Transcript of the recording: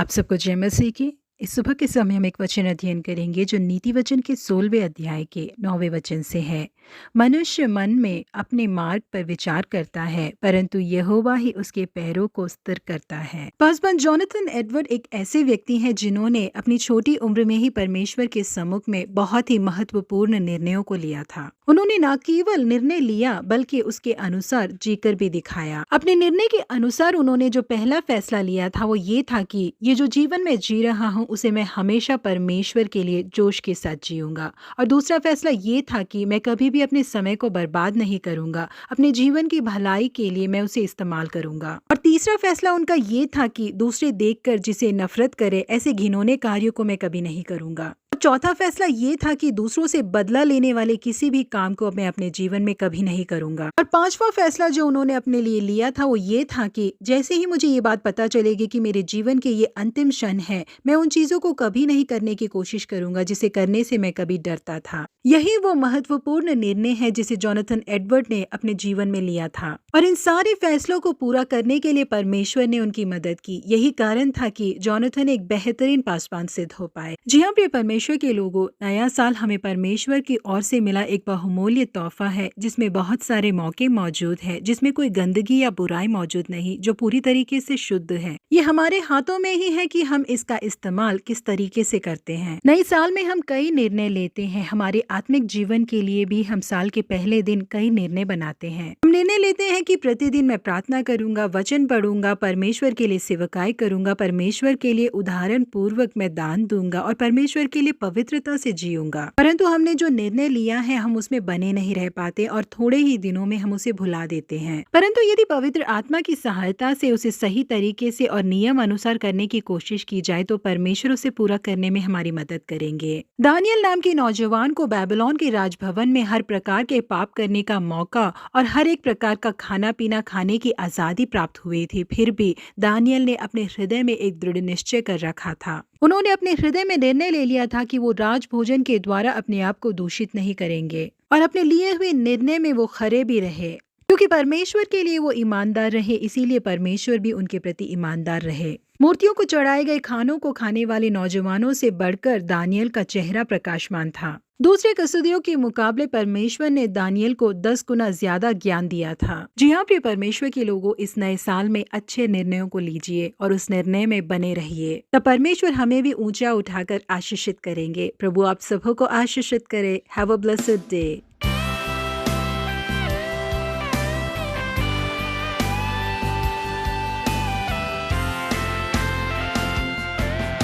आप सबको जय मसीह की। इस सुबह के समय हम एक वचन अध्ययन करेंगे जो नीति वचन के 16वें अध्याय के 9वें वचन से है। मनुष्य मन में अपने मार्ग पर विचार करता है, परंतु यहोवा ही उसके पैरों को स्थिर करता है। पासवान जॉनथन एडवर्ड एक ऐसे व्यक्ति हैं जिन्होंने अपनी छोटी उम्र में ही परमेश्वर के सम्मुख में बहुत ही महत्वपूर्ण निर्णयों को लिया था। उन्होंने न केवल निर्णय लिया बल्कि उसके अनुसार जीकर भी दिखाया। अपने निर्णय के अनुसार उन्होंने जो पहला फैसला लिया था वो ये था कि ये जो जीवन में जी रहा हूँ उसे मैं हमेशा परमेश्वर के लिए जोश के साथ जीऊंगा। और दूसरा फैसला ये था कि मैं कभी भी अपने समय को बर्बाद नहीं करूंगा, अपने जीवन की भलाई के लिए मैं उसे इस्तेमाल करूंगा। और तीसरा फैसला उनका ये था कि दूसरे देखकर जिसे नफरत करे ऐसे घिनौने कार्यों को मैं कभी नहीं करूंगा। चौथा फैसला ये था कि दूसरों से बदला लेने वाले किसी भी काम को मैं अपने जीवन में कभी नहीं करूंगा। और पांचवा फैसला जो उन्होंने अपने लिए लिया था वो ये था कि जैसे ही मुझे ये बात पता चलेगी कि मेरे जीवन के ये अंतिम क्षण है, मैं उन चीजों को कभी नहीं करने की कोशिश करूंगा जिसे करने से मैं कभी डरता था। यही वो महत्वपूर्ण निर्णय है जिसे जॉनथन एडवर्ड ने अपने जीवन में लिया था। और इन सारे फैसलों को पूरा करने के लिए परमेश्वर ने उनकी मदद की। यही कारण था कि जॉनथन एक बेहतरीन पासवान सिद्ध हो पाए। जी हाँ प्रिय परमेश्वर के लोगों, नया साल हमें परमेश्वर की ओर से मिला एक बहुमूल्य तोहफा है जिसमें बहुत सारे मौके मौजूद है, जिसमें कोई गंदगी या बुराई मौजूद नहीं, जो पूरी तरीके से शुद्ध है। ये हमारे हाथों में ही है कि हम इसका इस्तेमाल किस तरीके से करते हैं। नए साल में हम कई निर्णय लेते हैं। हमारे आत्मिक जीवन के लिए भी हम साल के पहले दिन कई निर्णय बनाते हैं। हम निर्णय लेते हैं कि प्रतिदिन मैं प्रार्थना करूंगा, वचन पढ़ूंगा, परमेश्वर के लिए सेवकाई करूंगा, परमेश्वर के लिए उदाहरण पूर्वक मैं दान दूंगा और परमेश्वर के लिए पवित्रता से जीऊंगा। परंतु हमने जो निर्णय लिया है हम उसमें बने नहीं रह पाते और थोड़े ही दिनों में हम उसे भुला देते हैं। परंतु यदि पवित्र आत्मा की सहायता से उसे सही तरीके से और नियम अनुसार करने की कोशिश की जाए तो परमेश्वर उसे पूरा करने में हमारी मदद करेंगे। दानियल नाम के नौजवान को बेबीलोन के राजभवन में हर प्रकार के पाप करने का मौका और हर एक प्रकार का खाना पीना खाने की आजादी प्राप्त हुई थी। फिर भी दानियल ने अपने हृदय में एक दृढ़ निश्चय कर रखा था। उन्होंने अपने हृदय में निर्णय ले लिया था कि वो राज भोजन के द्वारा अपने आप को दूषित नहीं करेंगे और अपने लिए हुए निर्णय में वो खरे भी रहे, क्योंकि परमेश्वर के लिए वो ईमानदार रहे। इसीलिए परमेश्वर भी उनके प्रति ईमानदार रहे। मूर्तियों को चढ़ाए गए खानों को खाने वाले नौजवानों से बढ़कर दानियल का चेहरा प्रकाशमान था। दूसरे कसदियों के मुकाबले परमेश्वर ने दानियल को 10 गुना ज्यादा ज्ञान दिया था। जी हाँ प्रिय परमेश्वर के लोगों, इस नए साल में अच्छे निर्णयों को लीजिए और उस निर्णय में बने रहिए। तब परमेश्वर हमें भी ऊंचा उठाकर आशीषित करेंगे। प्रभु आप सबों को आशीषित करे। Have a blessed day.